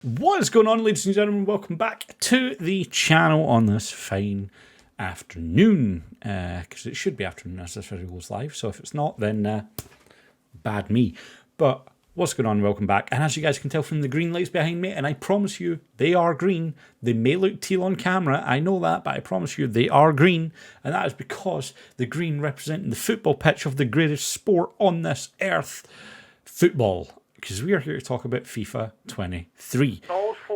What is going on, ladies and gentlemen? Welcome back to the channel on this fine afternoon, because it should be afternoon as this video goes live, so if it's not, then bad me. But what's going on? Welcome back. And as you guys can tell from the green lights behind me, and I promise you they are green. They may look teal on camera, I know that, but I promise you they are green, and that is because the green representing the football pitch of the greatest sport on this earth, football. Because we are here to talk about FIFA 23.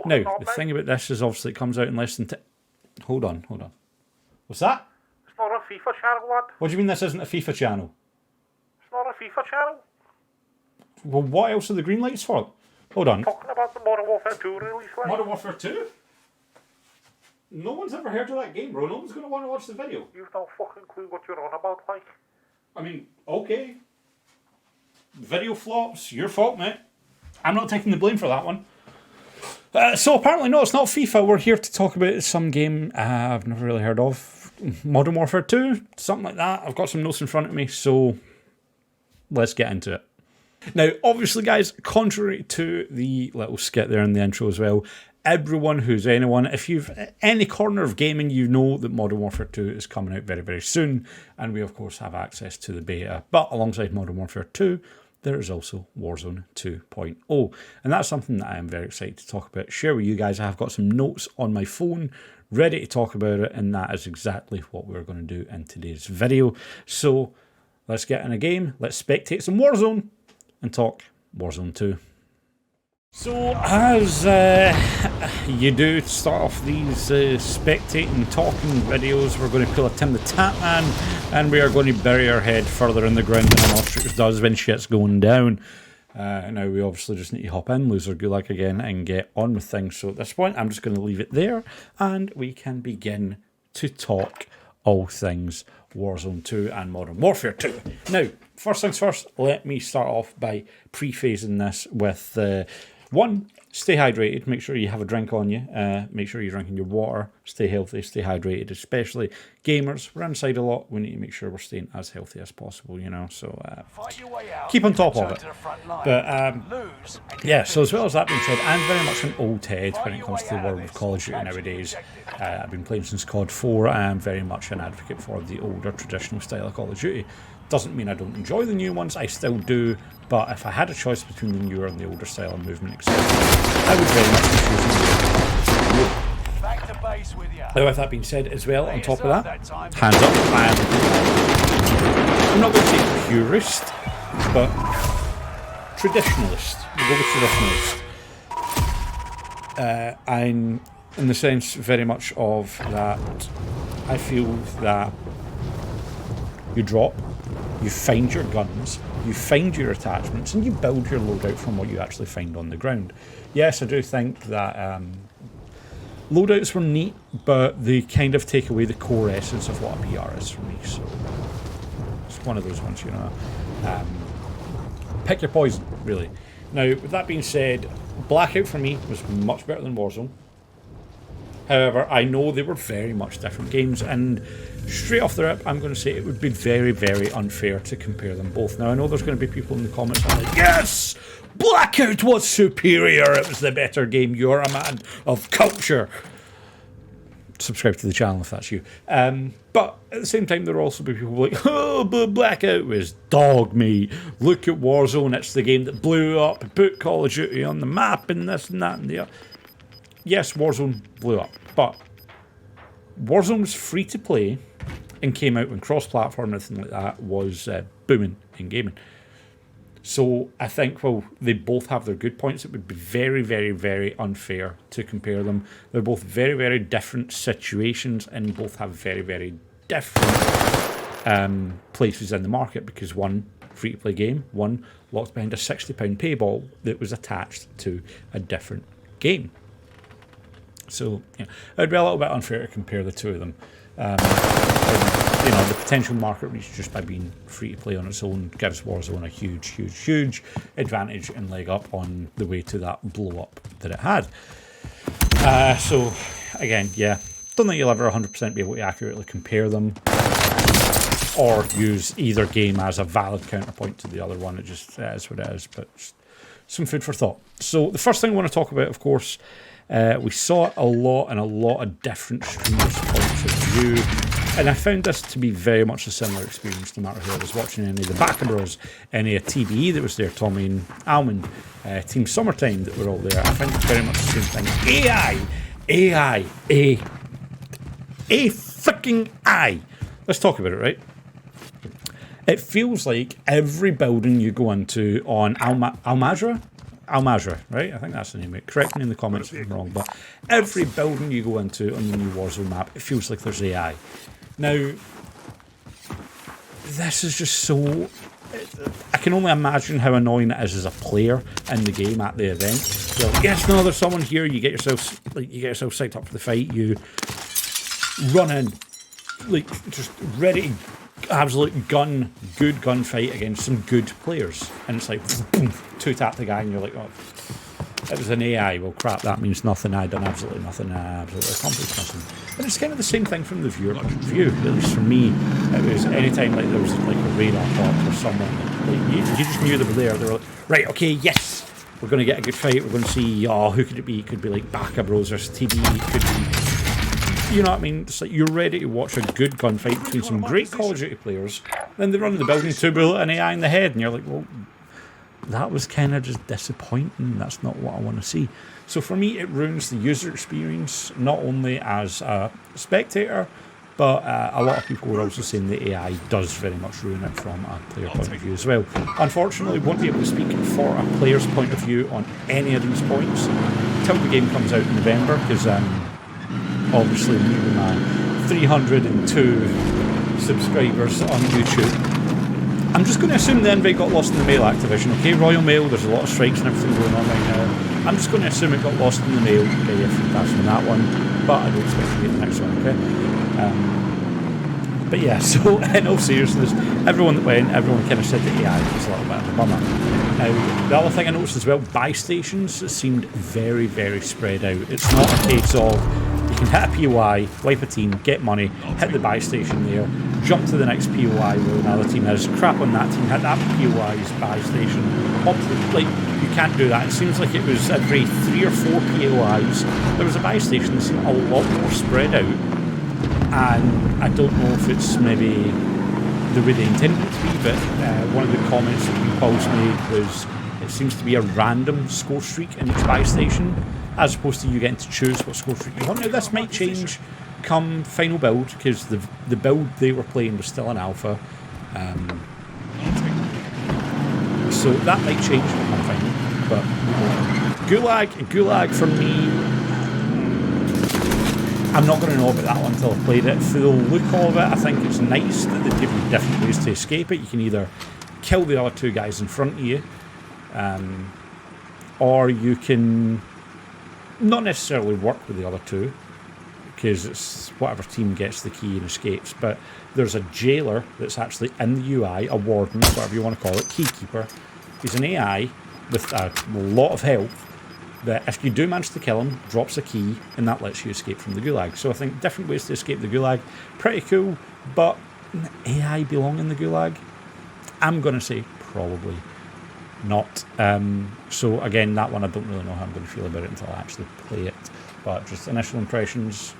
Now, the thing about this is obviously it comes out in less than... Hold on. What's that? It's not a FIFA channel, lad. What do you mean this isn't a FIFA channel? It's not a FIFA channel. Well, what else are the green lights for? Hold on. Talking about the Modern Warfare 2 release, like. Modern Warfare 2? No one's ever heard of that game, bro. No one's going to want to watch the video. You've no fucking clue what you're on about, like. I mean, okay. Video flops, your fault, mate. I'm not taking the blame for that one. So apparently, no, it's not FIFA. We're here to talk about some game I've never really heard of. Modern Warfare 2, something like that. I've got some notes in front of me, so let's get into it. Now, obviously, guys, contrary to the little skit there in the intro as well, everyone who's anyone, if you've any corner of gaming, you know that Modern Warfare 2 is coming out very, very soon. And we, of course, have access to the beta. But alongside Modern Warfare 2, there is also WarZone 2.0. And that's something that I am very excited to talk about, share with you guys. I have got some notes on my phone ready to talk about it, and that is exactly what we're going to do in today's video. So let's get in a game, let's spectate some WarZone, and talk WarZone 2. So, as you do to start off these spectating, talking videos, we're going to pull a Tim the Tatman, and we are going to bury our head further in the ground than an ostrich does when shit's going down. Now, we obviously just need to hop in, lose our Gulag again, and get on with things. So at this point, I'm just going to leave it there, and we can begin to talk all things WarZone 2 and Modern Warfare 2. Now, first things first, let me start off by prefacing this with... one, stay hydrated. Make sure you have a drink on you. Make sure you're drinking your water. Stay healthy, stay hydrated, especially gamers. We're inside a lot. We need to make sure we're staying as healthy as possible, you know. So keep on top of it. But yeah, so as well as that being said, I'm very much an old head when it comes to the world of Call of Duty nowadays. I've been playing since COD 4. I am very much an advocate for the older traditional style of Call of Duty. Doesn't mean I don't enjoy the new ones, I still do, but if I had a choice between the newer and the older style of movement, etc., I would very much be choosing the back to base with you. Now, with that being said, as well, on top of that, hands up, I'm not going to say purist, but traditionalist. We'll go with traditionalist. I'm, in the sense, very much of that, I feel that you drop, you find your guns, you find your attachments, and you build your loadout from what you actually find on the ground. Yes, I do think that loadouts were neat, but they kind of take away the core essence of what a PR is for me. So it's one of those ones, you know. Pick your poison, really. Now, with that being said, Blackout for me was much better than WarZone. However, I know they were very much different games, and straight off the rip, I'm going to say it would be very, very unfair to compare them both. Now, I know there's going to be people in the comments that are like, yes! Blackout was superior! It was the better game. You're a man of culture. Subscribe to the channel if that's you. But at the same time, there will also be people like, oh, but Blackout was dog meat. Look at WarZone. It's the game that blew up, put Call of Duty on the map, and this and that and the other. Yes, WarZone blew up, but WarZone was free to play and came out when cross-platform and everything like that was booming in gaming. So I think, well, they both have their good points. It would be very, very, very unfair to compare them. They're both very, very different situations and both have very, very different places in the market, because one, free-to-play game, one locked behind a £60 paywall that was attached to a different game. So, yeah, it would be a little bit unfair to compare the two of them. And, you know, the potential market reach just by being free to play on its own gives WarZone a huge, huge, huge advantage and leg up on the way to that blow up that it had. So, again, yeah, don't think you'll ever 100% be able to accurately compare them or use either game as a valid counterpoint to the other one. It just is what it is. But some food for thought. So the first thing I want to talk about, of course, we saw it a lot in a lot of different streamers' points of view, and I found this to be very much a similar experience no matter who I was watching. Any of the Backer Bros, any of TBE that was there, Tommy and Almond, Team Summertime that were all there. I found it very much the same thing. AI, freaking I. Let's talk about it, right? It feels like every building you go into on Almazra, right? I think that's the name of it. Correct me in the comments if I'm wrong, but every building you go into on the new WarZone map, it feels like there's AI. Now, this is just so... I can only imagine how annoying it is as a player in the game at the event. You're like, yes, no, there's someone here. You get yourself psyched up for the fight. You run in, like, just ready to absolute good gunfight against some good players, and it's like boom, two tap the guy, and you're like, oh, it was an AI. Well, crap, that means nothing. I done absolutely nothing. I absolutely accomplished nothing. And it's kind of the same thing from the viewer view. At least for me, it was anytime like there was like a radar bot or someone, like, you just knew they were there. They were like, right, okay, yes, we're going to get a good fight. We're going to see, oh, who could it be? It could be like Backer Bros or TB. It could be, you know what I mean? It's like you're ready to watch a good gunfight between some great Call of Duty players. Then they run in the building, two bullet, an AI in the head, and you're like, well, that was kind of just disappointing. That's not what I want to see. So for me, it ruins the user experience, not only as a spectator, but a lot of people were also saying the AI does very much ruin it from a player point of view as well. Unfortunately, won't be able to speak for a player's point of view on any of these points until the game comes out in November, because obviously me with my 302 subscribers on YouTube, I'm just going to assume the invite got lost in the mail, Activision. Okay, Royal Mail, there's a lot of strikes and everything going on right now. I'm just going to assume it got lost in the mail. Okay, if you pass on that one, but I don't expect to get the next one, okay? But yeah, so in all seriousness, everyone that went, everyone kind of said that AI was a little bit of a bummer. Now, the other thing I noticed as well, buy stations seemed very, very spread out. It's not a case of you can hit a POI, wipe a team, get money, hit the buy station there, jump to the next POI where another team is, crap on that team, hit that POI's buy station. Like, you can't do that. It seems like it was every 3 or 4 POIs there was a buy station that seemed a lot more spread out, and I don't know if it's maybe the way they intended it to be, but one of the comments that we Pulse made was it seems to be a random score streak in each buy station, as opposed to you getting to choose what score streak you want. Now, this might change come final build, because the build they were playing was still an alpha, so that might change come final. But Gulag for me, I'm not going to know about that one until I've played it. For the look of it, I think it's nice that they give you different ways to escape it. You can either kill the other two guys in front of you, or you can not necessarily work with the other two, because it's whatever team gets the key and escapes. But there's a jailer that's actually in the UI, a warden, whatever you want to call it, keykeeper. He's an AI with a lot of health, that if you do manage to kill him, drops a key, and that lets you escape from the Gulag. So I think different ways to escape the Gulag, pretty cool, but AI belong in the Gulag? I'm going to say probably not. So again, that one I don't really know how I'm going to feel about it until I actually play it. But just initial impressions,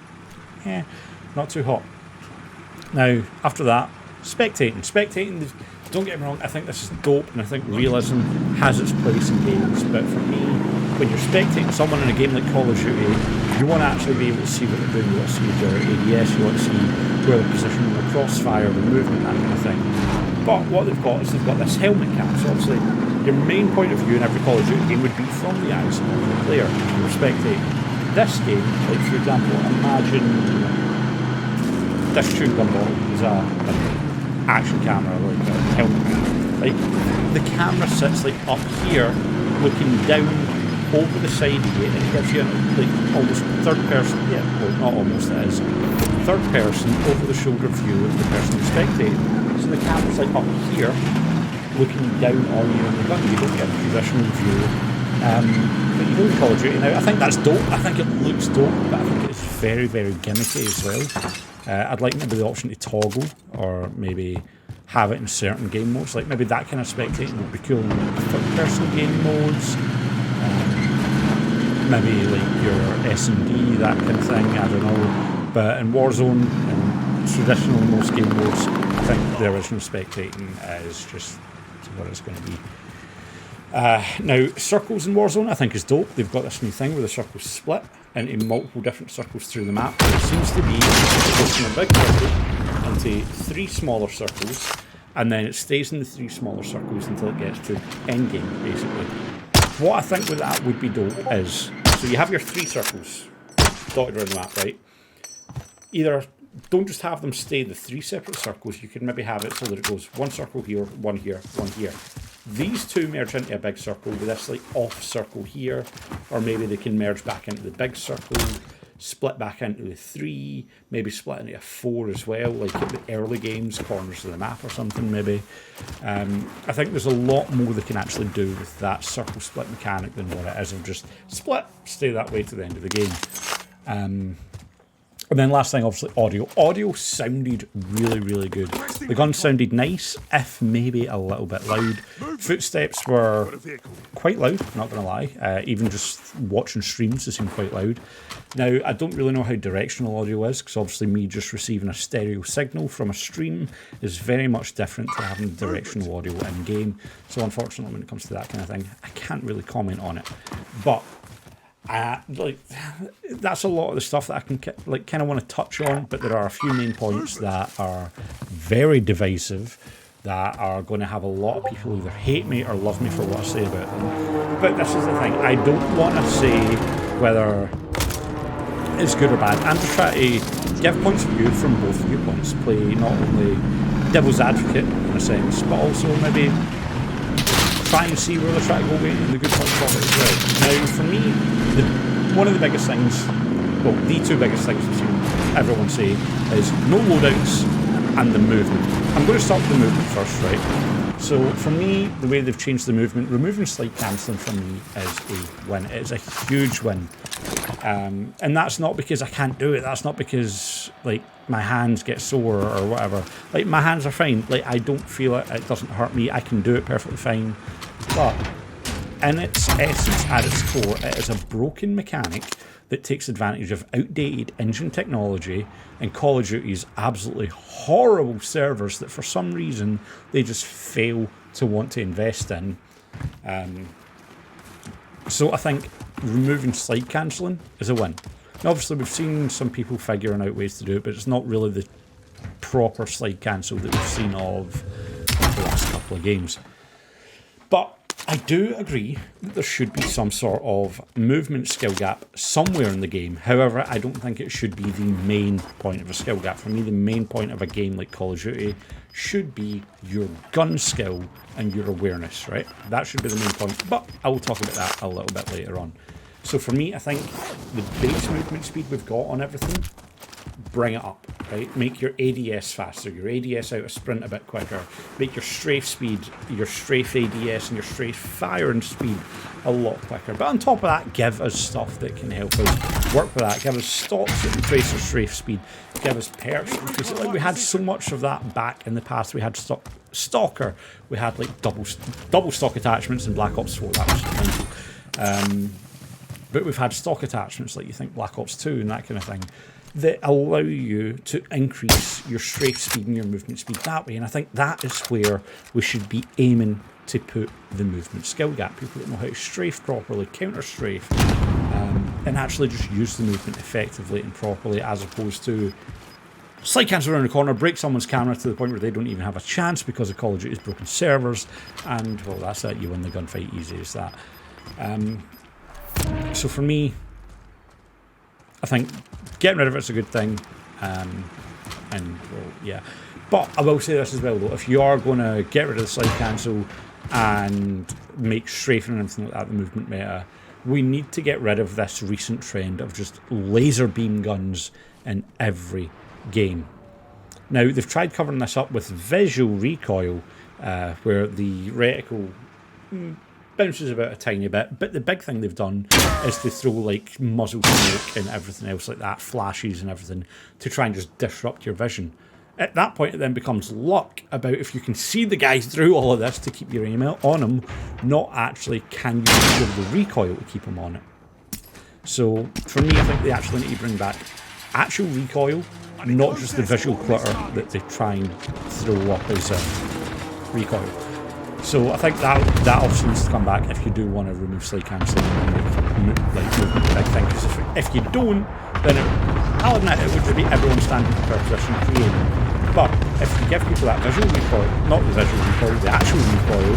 not too hot. Now, after that, spectating. Spectating, don't get me wrong, I think this is dope, and I think realism has its place in games, but for me, when you're spectating someone in a game like Call of Duty, you want to actually be able to see what they're doing. You want to see their ADS, you want to see where they're positioning, their crossfire, the movement, that kind of thing. But what they've got is they've got this helmet cap, so obviously your main point of view in every Call of Duty game would be from the eyes of the player if you're spectating. This game, like for example, imagine this chewing gum bottle is a action camera, like a helmet. Like the camera sits like up here, looking down over the side of you, and it gives you like almost third person. Yeah, well, not almost. It is third person over the shoulder view of the person who's spectating. So the camera's like up here, looking down on you in the gun. You don't get a traditional view. But you don't Call of Duty now. I think that's dope. I think it looks dope, but I think it's very, very gimmicky as well. I'd like maybe the option to toggle, or maybe have it in certain game modes. Like maybe that kind of spectating would be cool in third-person game modes. Maybe like your S&D, that kind of thing, I don't know. But in WarZone and traditional most game modes, I think the original spectating is just what it's going to be. Now, circles in WarZone I think is dope. They've got this new thing where the circles split into multiple different circles through the map. It seems to be from a big circle into 3 smaller circles, and then it stays in the 3 smaller circles until it gets to endgame, basically. What I think with that would be dope is, so you have your 3 circles dotted around the map, right? Either don't just have them stay the 3 separate circles, you could maybe have it so that it goes 1 circle here, 1 here, 1 here. These 2 merge into a big circle with this like off circle here, or maybe they can merge back into the big circle, split back into the 3, maybe split into a 4 as well, like at the early games, corners of the map or something maybe. I think there's a lot more they can actually do with that circle split mechanic than what it is of just split, stay that way to the end of the game. And then last thing, obviously, audio. Audio sounded really, really good. The gun sounded nice, if maybe a little bit loud. Footsteps were quite loud, not going to lie. Even just watching streams, they seem quite loud. Now, I don't really know how directional audio is, because obviously me just receiving a stereo signal from a stream is very much different to having directional audio in-game. So unfortunately, when it comes to that kind of thing, I can't really comment on it. But like that's a lot of the stuff that I can like kind of want to touch on, but there are a few main points that are very divisive, that are going to have a lot of people either hate me or love me for what I say about them. But this is the thing, I don't want to say whether it's good or bad. I'm just trying to give points of view from both viewpoints, play not only devil's advocate in a sense, but also maybe try and see where they're trying to go in the good points of it as well. Now, for me, one of the biggest things, well, the 2 biggest things I've seen everyone say is no loadouts and the movement. I'm going to start with the movement first, right? So for me, the way they've changed the movement, removing slide cancelling for me is a win. It's a huge win. And that's not because I can't do it. That's not because like my hands get sore or whatever. Like my hands are fine. Like I don't feel it. It doesn't hurt me. I can do it perfectly fine. But in its essence, at its core, it is a broken mechanic that takes advantage of outdated engine technology and Call of Duty's absolutely horrible servers that for some reason they just fail to want to invest in. So I think removing slide cancelling is a win. Now obviously we've seen some people figuring out ways to do it, but it's not really the proper slide cancel that we've seen of the last couple of games. But I do agree that there should be some sort of movement skill gap somewhere in the game. However, I don't think it should be the main point of a skill gap. For me, the main point of a game like Call of Duty should be your gun skill and your awareness, right? That should be the main point, but I will talk about that a little bit later on. So for me, I think the base movement speed we've got on everything, bring it up, right? Make your ADS faster, your ADS out of sprint a bit quicker, make your strafe speed, your strafe ADS and your strafe firing speed a lot quicker. But on top of that, give us stuff that can help us work with that. Give us stocks that increase our strafe speed, give us perks that increase it. Like we had so much of that back in the past. We had Stalker, we had like double stock attachments in Black Ops 4, that was mental. But we've had stock attachments like you think Black Ops 2 and that kind of thing that allow you to increase your strafe speed and your movement speed that way. And I think that is where we should be aiming to put the movement skill gap. People that know how to strafe properly, counter strafe, and actually just use the movement effectively and properly, as opposed to slide cancel around the corner, break someone's camera to the point where they don't even have a chance because of Call of Duty's broken servers, and well, that's it, you win the gunfight easy as that. So for me, I think getting rid of it's a good thing, and well, yeah. But I will say this as well though, if you are going to get rid of the slide cancel and make strafing and everything like that the movement meta, we need to get rid of this recent trend of just laser beam guns in every game. Now they've tried covering this up with visual recoil, where the reticle bounces about a tiny bit, but the big thing they've done is to throw like muzzle smoke and everything else like that, flashes and everything, to try and just disrupt your vision. At that point, it then becomes luck about if you can see the guy through all of this to keep your aim out on him, not actually can you control the recoil to keep him on it. So for me, I think they actually need to bring back actual recoil, not just the visual clutter that they try and throw up as recoil. So I think that option needs to come back if you do want to remove slide cancelling and make movement a big thing. Because if you don't, then I'll admit it would be everyone standing in the position creating. But if you give people that visual recoil, not the visual recoil, the actual recoil,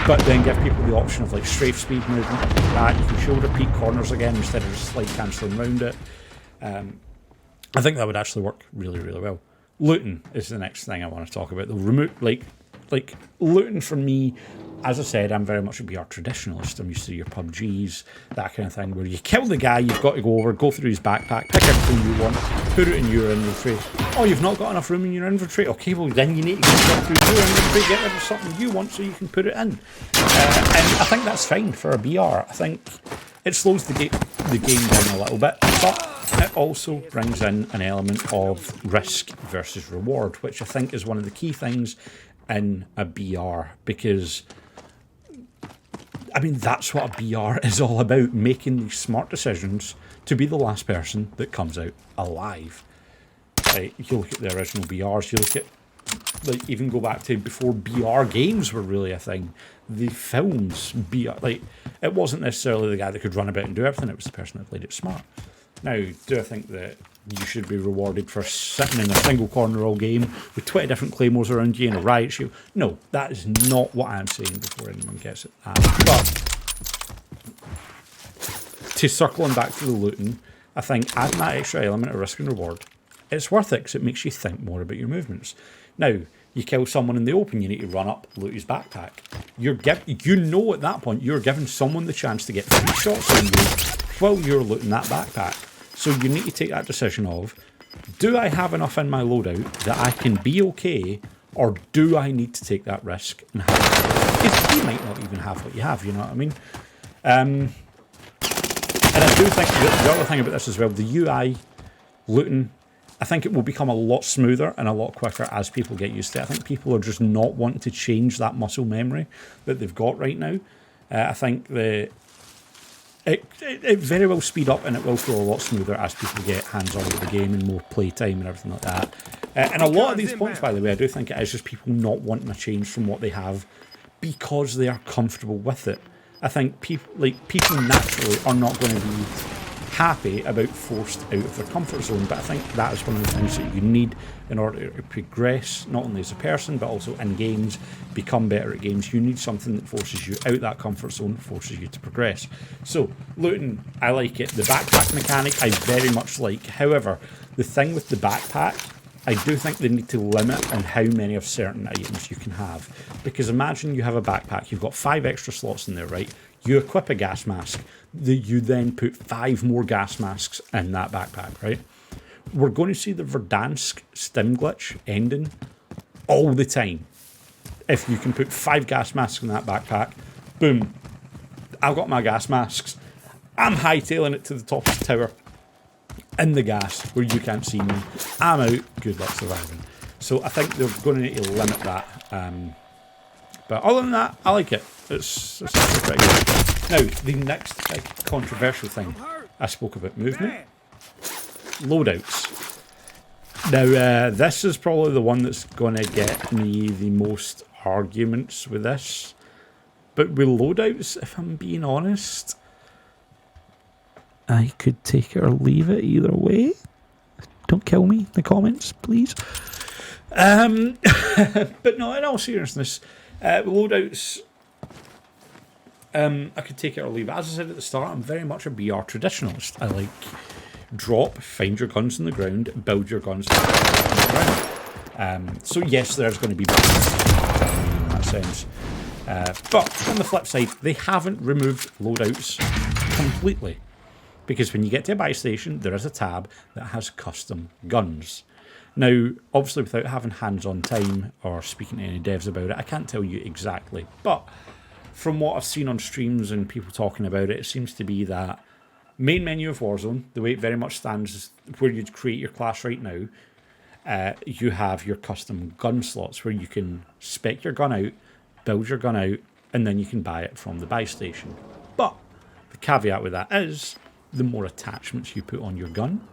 but then give people the option of like strafe speed movement like that, you can shoulder peak corners again instead of just slide cancelling around it. I think that would actually work really, really well. Looting is the next thing I want to talk about. The remote, like looting for me, as I said, I'm very much a BR traditionalist. I'm used to your PUBGs, that kind of thing, where you kill the guy, you've got to go over, go through his backpack, pick everything you want, put it in your inventory. Oh, you've not got enough room in your inventory? Okay, well then you need to go through your inventory, get rid of something you want so you can put it in. And I think that's fine for a BR. I think it slows the game down a little bit, but it also brings in an element of risk versus reward, which I think is one of the key things in a BR, because I mean that's what a BR is all about, making these smart decisions to be the last person that comes out alive. Right, you look at the original BRs, you look at, like, even go back to before BR games were really a thing, the films, BR, like, it wasn't necessarily the guy that could run about and do everything, it was the person that played it smart. Now, do I think that you should be rewarded for sitting in a single corner all game with 20 different claymores around you and a riot shield? No, that is not what I'm saying before anyone gets it. But to circling back to the looting, I think adding that extra element of risk and reward, it's worth it because it makes you think more about your movements. Now, you kill someone in the open, you need to run up, loot his backpack. You know at that point you're giving someone the chance to get 3 shots on you while you're looting that backpack. So you need to take that decision of, do I have enough in my loadout that I can be okay, or do I need to take that risk and have it? Because you might not even have what you have, you know what I mean? And I do think the other thing about this as well, the UI looting, I think it will become a lot smoother and a lot quicker as people get used to it. I think people are just not wanting to change that muscle memory that they've got right now. I think it very well speed up, and it will feel a lot smoother as people get hands-on with the game and more playtime and everything like that. And a lot of these points, by the way, I do think it is just people not wanting a change from what they have because they are comfortable with it. I think people naturally are not going to be happy about forced out of their comfort zone, but I think that is one of the things that you need in order to progress, not only as a person but also in games, become better at games. You need something that forces you out that comfort zone, forces you to progress. So looting, I like it. The backpack mechanic I very much like. However, the thing with the backpack, I do think they need to limit on how many of certain items you can have, because imagine you have a backpack, you've got 5 extra slots in there, right? You equip a gas mask, you then put 5 more gas masks in that backpack, right? We're going to see the Verdansk stim glitch ending all the time. If you can put 5 gas masks in that backpack, boom, I've got my gas masks, I'm hightailing it to the top of the tower in the gas where you can't see me, I'm out, good luck surviving. So I think they're going to need to limit that. But other than that, I like it. It's actually pretty good. Now, the next big controversial thing, I spoke about movement. Loadouts. Now, this is probably the one that's going to get me the most arguments with this. But with loadouts, if I'm being honest, I could take it or leave it either way. Don't kill me in the comments, please. But no, in all seriousness, loadouts, I could take it or leave it. As I said at the start, I'm very much a BR traditionalist. I like drop, find your guns on the ground, build your guns on the ground. So yes, there's going to be balance in that sense. But on the flip side, they haven't removed loadouts completely. Because when you get to a buy station, there is a tab that has custom guns. Now, obviously, without having hands-on time or speaking to any devs about it, I can't tell you exactly. But from what I've seen on streams and people talking about it, it seems to be that main menu of WarZone, the way it very much stands is where you'd create your class right now, you have your custom gun slots where you can spec your gun out, build your gun out, and then you can buy it from the buy station. But the caveat with that is the more attachments you put on your gun,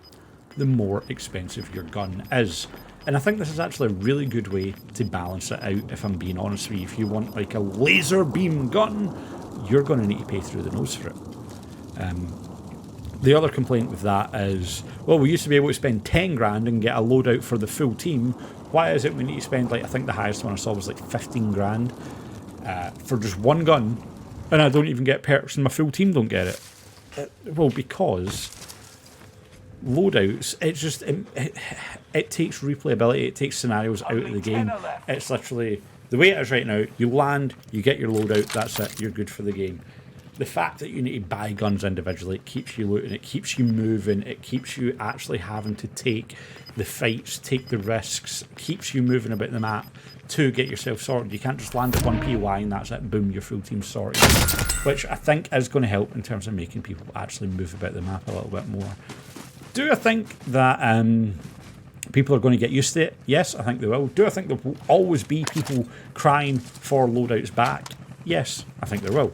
the more expensive your gun is. And I think this is actually a really good way to balance it out, if I'm being honest with you. If you want like a laser beam gun, you're going to need to pay through the nose for it. The other complaint with that is, well, we used to be able to spend 10 grand and get a loadout for the full team. Why is it we need to spend, like, I think the highest one I saw was like 15 grand for just one gun, and I don't even get perks and my full team don't get it? Well, because loadouts, it takes replayability, it takes scenarios out of the game. It's literally, the way it is right now, you land, you get your loadout, that's it, you're good for the game. The fact that you need to buy guns individually, it keeps you looting, it keeps you moving, it keeps you actually having to take the fights, take the risks, it keeps you moving about the map to get yourself sorted. You can't just land at one POI and that's it, boom, your full team's sorted. Which I think is going to help in terms of making people actually move about the map a little bit more. Do I think that people are going to get used to it? Yes, I think they will. Do I think there will always be people crying for loadouts back? Yes, I think there will.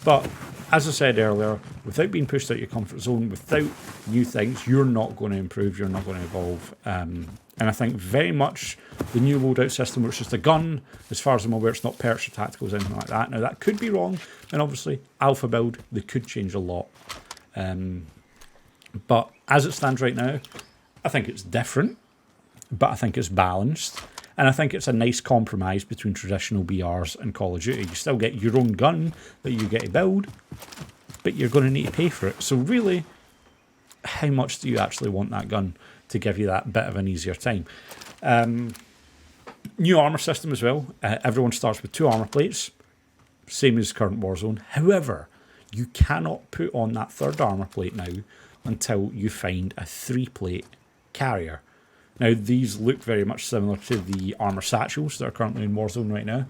But as I said earlier, without being pushed out your comfort zone, without new things, you're not going to improve, you're not going to evolve. And I think very much the new loadout system where it's just a gun, as far as I'm aware, it's not perks or tacticals, anything like that. Now, that could be wrong, and obviously, alpha build, they could change a lot. But as it stands right now, I think it's different, but I think it's balanced. And I think it's a nice compromise between traditional BRs and Call of Duty. You still get your own gun that you get to build, but you're going to need to pay for it. So really, how much do you actually want that gun to give you that bit of an easier time? New armor system as well. Everyone starts with 2 armor plates, same as current Warzone. However, you cannot put on that 3rd armor plate now until you find a 3-plate carrier. Now, these look very much similar to the armor satchels that are currently in Warzone right now,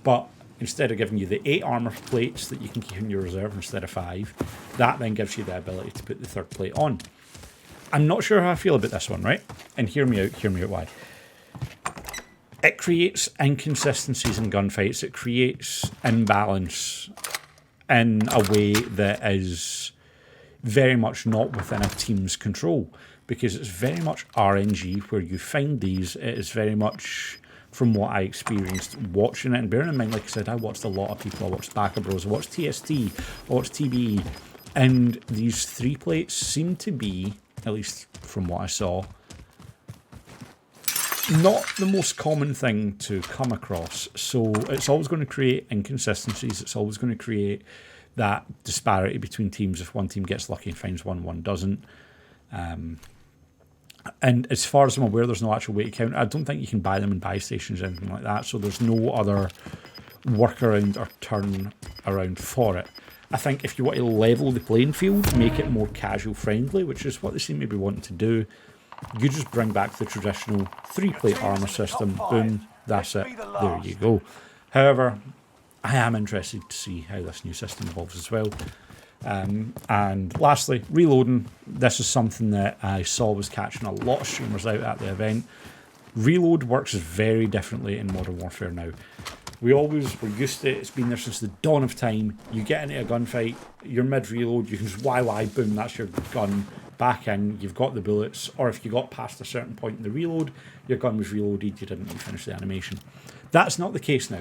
but instead of giving you the 8 armor plates that you can keep in your reserve instead of 5, that then gives you the ability to put the 3rd plate on. I'm not sure how I feel about this one, right? And hear me out why. It creates inconsistencies in gunfights, it creates imbalance in a way that is very much not within a team's control. Because it's very much RNG where you find these. It is very much from what I experienced watching it. And bearing in mind, like I said, I watched a lot of people. I watched Backer Bros, I watched TST, I watched TBE. And these 3 plates seem to be, at least from what I saw, not the most common thing to come across. So it's always going to create inconsistencies. It's always going to create that disparity between teams if one team gets lucky and finds one doesn't. And as far as I'm aware, there's no actual way to count. I don't think you can buy them in buy stations or anything like that, so there's no other workaround or turn around for it. I think if you want to level the playing field, make it more casual friendly, which is what they seem to be wanting to do, you just bring back the traditional 3-plate armor system, boom, that's it, there you go. However, I am interested to see how this new system evolves as well. And lastly, reloading. This is something that I saw was catching a lot of streamers out at the event. Reload works very differently in Modern Warfare now. We always were used to it. It's been there since the dawn of time. You get into a gunfight, you're mid-reload, you can just YY, boom, that's your gun, back in, you've got the bullets. Or if you got past a certain point in the reload, your gun was reloaded, you didn't finish the animation. That's not the case now.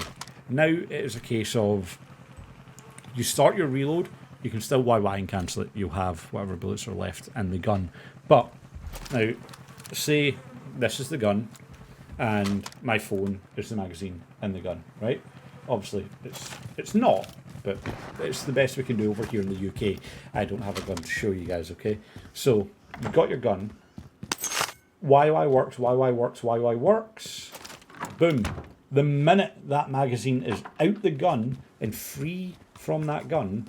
Now it is a case of you start your reload, you can still YY and cancel it. You'll have whatever bullets are left in the gun. But now, say this is the gun and my phone is the magazine in the gun, right? Obviously, it's not, but it's the best we can do over here in the UK. I don't have a gun to show you guys, okay? So, you've got your gun. YY works, YY works, YY works. Boom. The minute that magazine is out the gun and free from that gun,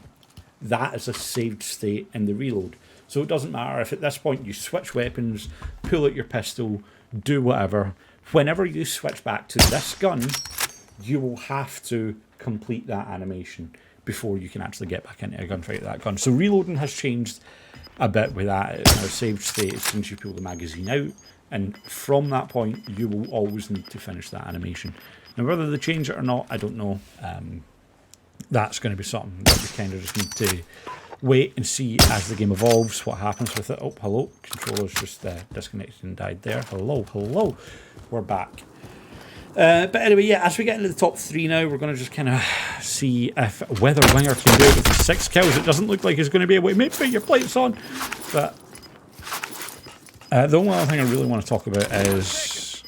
that is a saved state in the reload. So it doesn't matter if at this point you switch weapons, pull out your pistol, do whatever. Whenever you switch back to this gun, you will have to complete that animation before you can actually get back into a gunfight with that gun. So reloading has changed a bit with that. It's now saved state as soon as you pull the magazine out, and from that point you will always need to finish that animation. Now whether they change it or not, I don't know. That's going to be something that we kind of just need to wait and see as the game evolves, what happens with it. Oh, hello, controller's just disconnected and died there. Hello, we're back. But anyway, yeah, as we get into the top 3 now, we're going to just kind of see if whether Winger can do it with the 6 kills. It doesn't look like he's going to be able to make put your plates on. But the only other thing I really want to talk about is...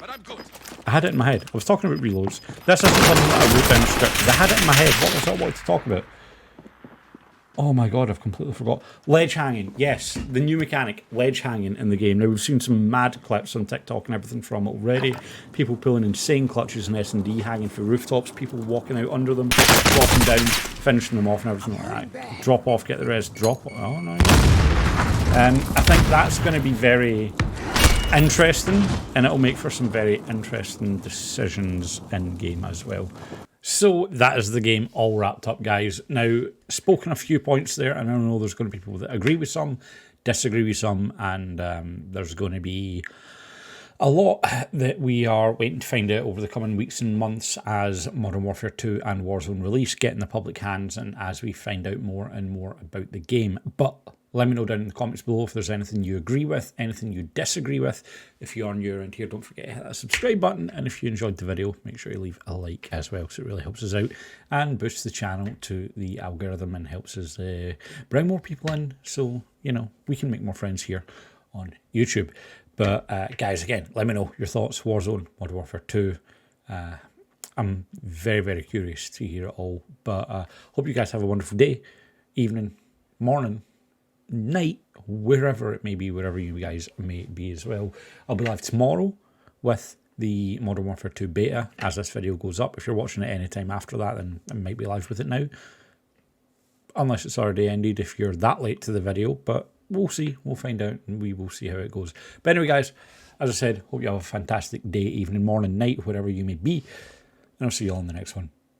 I had it in my head. I was talking about reloads. This isn't something that I wrote down script. I had it in my head. What was I wanted to talk about? Oh my god, I've completely forgot. Ledge hanging. Yes, the new mechanic, ledge hanging in the game. Now, we've seen some mad clips on TikTok and everything from it already. People pulling insane clutches in S&D, hanging for rooftops, people walking out under them, dropping down, finishing them off and everything like that. Drop off, get the rest, drop. Oh, no. I think that's going to be very interesting, and it'll make for some very interesting decisions in game as well. So that is the game all wrapped up, guys. Now, spoken a few points there, and I know there's going to be people that agree with some, disagree with some, and there's going to be a lot that we are waiting to find out over the coming weeks and months as Modern Warfare 2 and WarZone release, get in the public hands, and as we find out more and more about the game. But let me know down in the comments below if there's anything you agree with, anything you disagree with. If you are new around here, don't forget to hit that subscribe button. And if you enjoyed the video, make sure you leave a like as well, because it really helps us out and boosts the channel to the algorithm and helps us bring more people in. So, you know, we can make more friends here on YouTube. But guys, again, let me know your thoughts. Warzone, Modern Warfare 2. I'm very, very curious to hear it all. But hope you guys have a wonderful day, evening, morning, night, wherever it may be, wherever you guys may be as well. I'll be live tomorrow with the Modern Warfare 2 beta as this video goes up. If you're watching it any time after that, then I might be live with it now. Unless it's already ended if you're that late to the video, but we'll see. We'll find out and we will see how it goes. But anyway, guys, as I said, hope you have a fantastic day, evening, morning, night, wherever you may be. And I'll see you all in the next one.